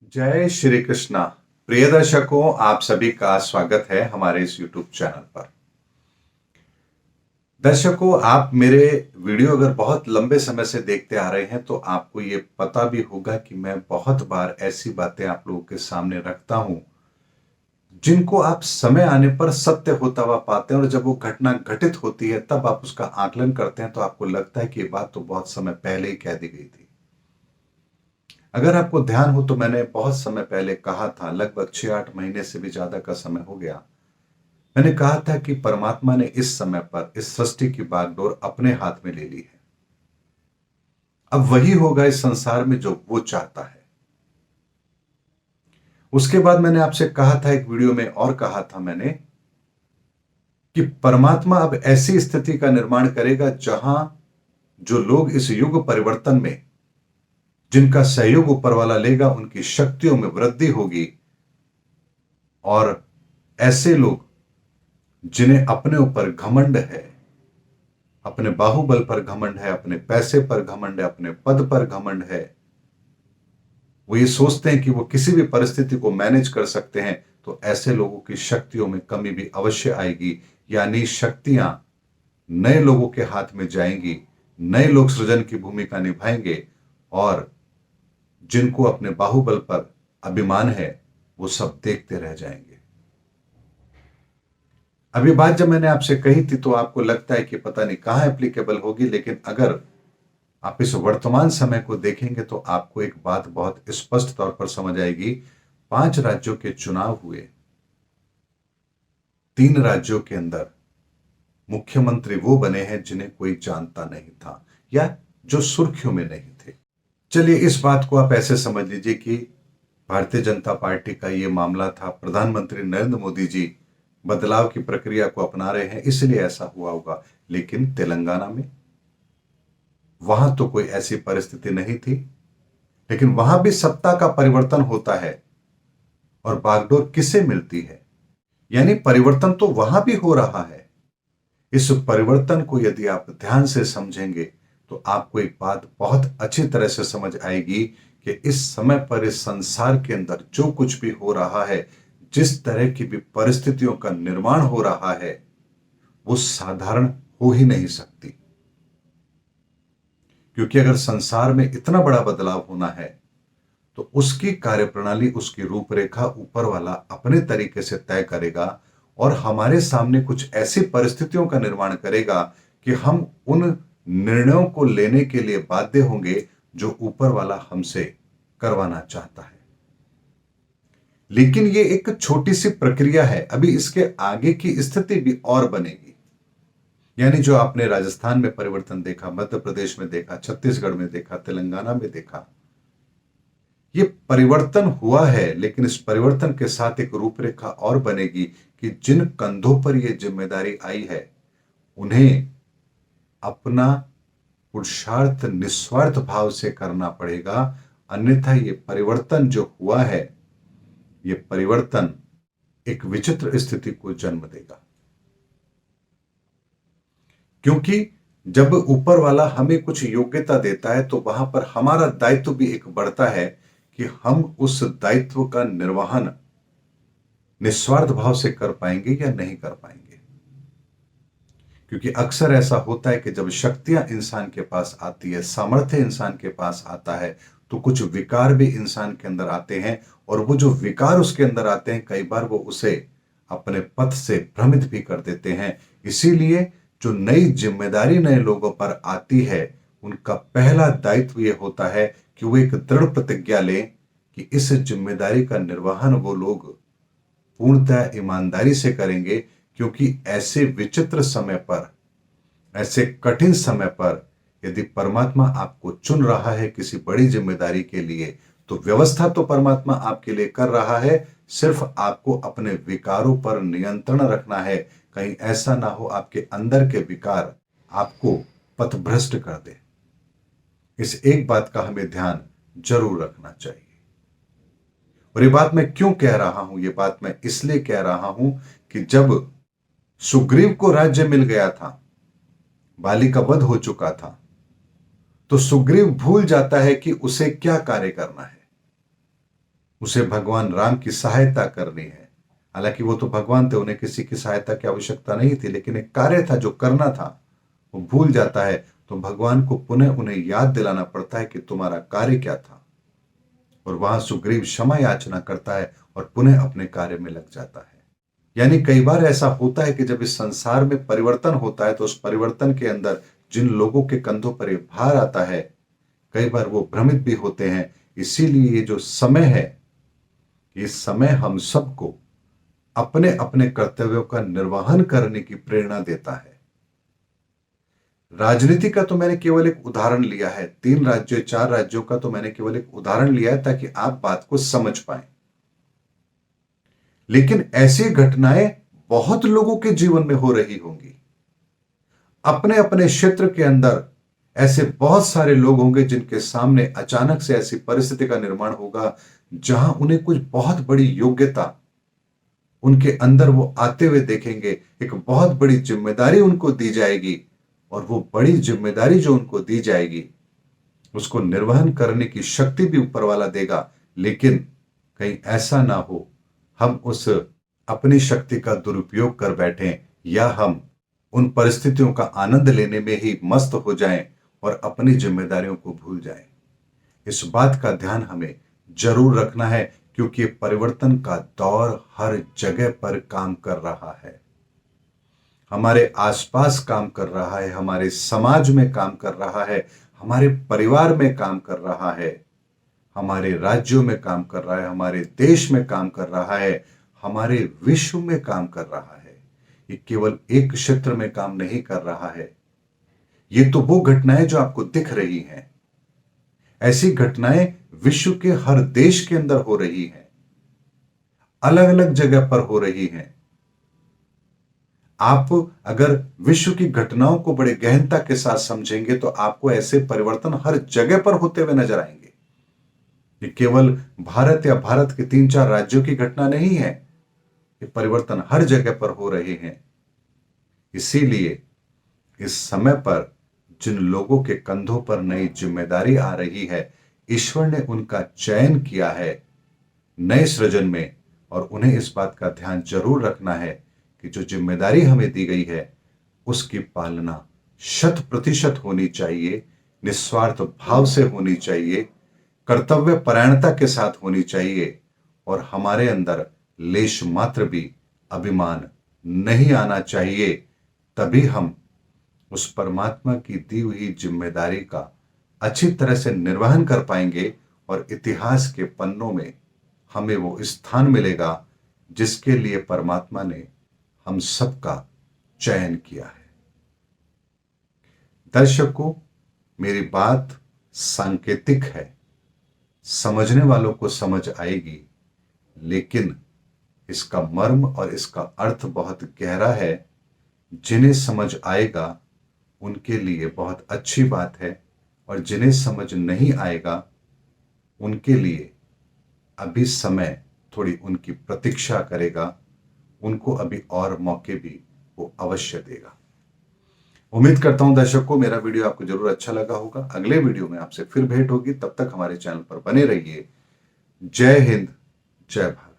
जय श्री कृष्णा। प्रिय दर्शकों, आप सभी का स्वागत है हमारे इस YouTube चैनल पर। दर्शकों, आप मेरे वीडियो अगर बहुत लंबे समय से देखते आ रहे हैं तो आपको ये पता भी होगा कि मैं बहुत बार ऐसी बातें आप लोगों के सामने रखता हूं जिनको आप समय आने पर सत्य होता हुआ पाते हैं, और जब वो घटना घटित होती है तब आप उसका आकलन करते हैं तो आपको लगता है कि ये बात तो बहुत समय पहले ही कह दी गई थी। अगर आपको ध्यान हो तो मैंने बहुत समय पहले कहा था, लगभग 6-8 महीने से भी ज्यादा का समय हो गया। मैंने कहा था कि परमात्मा ने इस समय पर इस सृष्टि की बागडोर अपने हाथ में ले ली है। अब वही होगा इस संसार में जो वो चाहता है। उसके बाद मैंने आपसे कहा था एक वीडियो में, और कहा था मैंने कि परमात्मा अब ऐसी स्थिति का निर्माण करेगा जहां जो लोग इस युग परिवर्तन में जिनका सहयोग ऊपर वाला लेगा, उनकी शक्तियों में वृद्धि होगी। और ऐसे लोग जिन्हें अपने ऊपर घमंड है, अपने बाहुबल पर घमंड है, अपने पैसे पर घमंड है, अपने पद पर घमंड है, वो ये सोचते हैं कि वो किसी भी परिस्थिति को मैनेज कर सकते हैं, तो ऐसे लोगों की शक्तियों में कमी भी अवश्य आएगी। यानी शक्तियां नए लोगों के हाथ में जाएंगी, नए लोग सृजन की भूमिका निभाएंगे, और जिनको अपने बाहुबल पर अभिमान है वो सब देखते रह जाएंगे। अभी बात जब मैंने आपसे कही थी तो आपको लगता है कि पता नहीं कहां एप्लीकेबल होगी, लेकिन अगर आप इस वर्तमान समय को देखेंगे तो आपको एक बात बहुत स्पष्ट तौर पर समझ आएगी। 5 राज्यों के चुनाव हुए। 3 राज्यों के अंदर मुख्यमंत्री वो बने हैं जिन्हें कोई जानता नहीं था, या जो सुर्खियों में नहीं थे। चलिए, इस बात को आप ऐसे समझ लीजिए कि भारतीय जनता पार्टी का ये मामला था। प्रधानमंत्री नरेंद्र मोदी जी बदलाव की प्रक्रिया को अपना रहे हैं, इसलिए ऐसा हुआ होगा। लेकिन तेलंगाना में, वहां तो कोई ऐसी परिस्थिति नहीं थी। लेकिन वहां भी सत्ता का परिवर्तन होता है, और बागडोर किसे मिलती है? यानी परिवर्तन तो वहां भी हो रहा है। इस परिवर्तन को यदि आप ध्यान से समझेंगे तो आपको एक बात बहुत अच्छी तरह से समझ आएगी कि इस समय पर इस संसार के अंदर जो कुछ भी हो रहा है, जिस तरह की भी परिस्थितियों का निर्माण हो रहा है, वो साधारण हो ही नहीं सकती। क्योंकि अगर संसार में इतना बड़ा बदलाव होना है तो उसकी कार्यप्रणाली, उसकी रूपरेखा ऊपर वाला अपने तरीके से तय करेगा, और हमारे सामने कुछ ऐसी परिस्थितियों का निर्माण करेगा कि हम उन निर्णयों को लेने के लिए बाध्य होंगे जो ऊपर वाला हमसे करवाना चाहता है। लेकिन ये एक छोटी सी प्रक्रिया है, अभी इसके आगे की स्थिति भी और बनेगी। यानी जो आपने राजस्थान में परिवर्तन देखा, मध्य प्रदेश में देखा, छत्तीसगढ़ में देखा, तेलंगाना में देखा, ये परिवर्तन हुआ है। लेकिन इस परिवर्तन के साथ एक रूपरेखा और बनेगी कि जिन कंधों पर यह जिम्मेदारी आई है, उन्हें अपना पुरुषार्थ निस्वार्थ भाव से करना पड़ेगा। अन्यथा ये परिवर्तन जो हुआ है, ये परिवर्तन एक विचित्र स्थिति को जन्म देगा। क्योंकि जब ऊपर वाला हमें कुछ योग्यता देता है तो वहां पर हमारा दायित्व भी एक बढ़ता है कि हम उस दायित्व का निर्वहन निस्वार्थ भाव से कर पाएंगे या नहीं कर पाएंगे। क्योंकि अक्सर ऐसा होता है कि जब शक्तियां इंसान के पास आती है, सामर्थ्य इंसान के पास आता है, तो कुछ विकार भी इंसान के अंदर आते हैं, और वो जो विकार उसके अंदर आते हैं, कई बार वो उसे अपने पथ से भ्रमित भी कर देते हैं। इसीलिए जो नई जिम्मेदारी नए लोगों पर आती है, उनका पहला दायित्व यह होता है कि वो एक दृढ़ प्रतिज्ञा लें कि इस जिम्मेदारी का निर्वहन वो लोग पूर्णतः ईमानदारी से करेंगे। क्योंकि ऐसे विचित्र समय पर, ऐसे कठिन समय पर यदि परमात्मा आपको चुन रहा है किसी बड़ी जिम्मेदारी के लिए, तो व्यवस्था तो परमात्मा आपके लिए कर रहा है। सिर्फ आपको अपने विकारों पर नियंत्रण रखना है। कहीं ऐसा ना हो आपके अंदर के विकार आपको पथभ्रष्ट कर दे। इस एक बात का हमें ध्यान जरूर रखना चाहिए। और ये बात मैं क्यों कह रहा हूं? ये बात मैं इसलिए कह रहा हूं कि जब सुग्रीव को राज्य मिल गया था, बाली का वध हो चुका था, तो सुग्रीव भूल जाता है कि उसे क्या कार्य करना है। उसे भगवान राम की सहायता करनी है। हालांकि वो तो भगवान थे, उन्हें किसी की सहायता की आवश्यकता नहीं थी, लेकिन एक कार्य था जो करना था, वो भूल जाता है। तो भगवान को पुनः उन्हें याद दिलाना पड़ता है कि तुम्हारा कार्य क्या था। और वहां सुग्रीव क्षमा याचना करता है और पुनः अपने कार्य में लग जाता है। यानी कई बार ऐसा होता है कि जब इस संसार में परिवर्तन होता है तो उस परिवर्तन के अंदर जिन लोगों के कंधों पर ये भार आता है, कई बार वो भ्रमित भी होते हैं। इसीलिए ये जो समय है, ये समय हम सबको अपने अपने कर्तव्यों का निर्वहन करने की प्रेरणा देता है। राजनीति का तो मैंने केवल एक उदाहरण लिया है, 3 राज्यों 4 राज्यों का तो मैंने केवल एक उदाहरण लिया है ताकि आप बात को समझ पाए। लेकिन ऐसी घटनाएं बहुत लोगों के जीवन में हो रही होंगी। अपने अपने क्षेत्र के अंदर ऐसे बहुत सारे लोग होंगे जिनके सामने अचानक से ऐसी परिस्थिति का निर्माण होगा जहां उन्हें कुछ बहुत बड़ी योग्यता उनके अंदर वो आते हुए देखेंगे। एक बहुत बड़ी जिम्मेदारी उनको दी जाएगी और वो बड़ी जिम्मेदारी जो उनको दी जाएगी उसको निर्वहन करने की शक्ति भी ऊपर वाला देगा। लेकिन कहीं ऐसा ना हो हम उस अपनी शक्ति का दुरुपयोग कर बैठें या हम उन परिस्थितियों का आनंद लेने में ही मस्त हो जाएं और अपनी जिम्मेदारियों को भूल जाएं। इस बात का ध्यान हमें जरूर रखना है क्योंकि परिवर्तन का दौर हर जगह पर काम कर रहा है। हमारे आसपास काम कर रहा है, हमारे समाज में काम कर रहा है, हमारे परिवार में काम कर रहा है, हमारे राज्यों में काम कर रहा है, हमारे देश में काम कर रहा है, हमारे विश्व में काम कर रहा है। ये केवल एक क्षेत्र में काम नहीं कर रहा है। ये तो वो घटनाएं जो आपको दिख रही हैं, ऐसी घटनाएं विश्व के हर देश के अंदर हो रही हैं, अलग अलग जगह पर हो रही हैं। आप अगर विश्व की घटनाओं को बड़े गहनता के साथ समझेंगे तो आपको ऐसे परिवर्तन हर जगह पर होते हुए नजर आएंगे। ये केवल भारत या भारत के 3-4 राज्यों की घटना नहीं है, ये परिवर्तन हर जगह पर हो रहे हैं। इसीलिए इस समय पर जिन लोगों के कंधों पर नई जिम्मेदारी आ रही है, ईश्वर ने उनका चयन किया है नए सृजन में, और उन्हें इस बात का ध्यान जरूर रखना है कि जो जिम्मेदारी हमें दी गई है उसकी पालना 100% होनी चाहिए, निस्वार्थ भाव से होनी चाहिए, कर्तव्य परायणता के साथ होनी चाहिए और हमारे अंदर लेश मात्र भी अभिमान नहीं आना चाहिए। तभी हम उस परमात्मा की दी हुई जिम्मेदारी का अच्छी तरह से निर्वहन कर पाएंगे और इतिहास के पन्नों में हमें वो स्थान मिलेगा जिसके लिए परमात्मा ने हम सबका चयन किया है। दर्शकों, मेरी बात सांकेतिक है, समझने वालों को समझ आएगी, लेकिन इसका मर्म और इसका अर्थ बहुत गहरा है। जिन्हें समझ आएगा उनके लिए बहुत अच्छी बात है और जिन्हें समझ नहीं आएगा उनके लिए अभी समय थोड़ी उनकी प्रतीक्षा करेगा, उनको अभी और मौके भी वो अवश्य देगा। उम्मीद करता हूं दर्शकों मेरा वीडियो आपको जरूर अच्छा लगा होगा। अगले वीडियो में आपसे फिर भेंट होगी, तब तक हमारे चैनल पर बने रहिए। जय हिंद, जय भारत।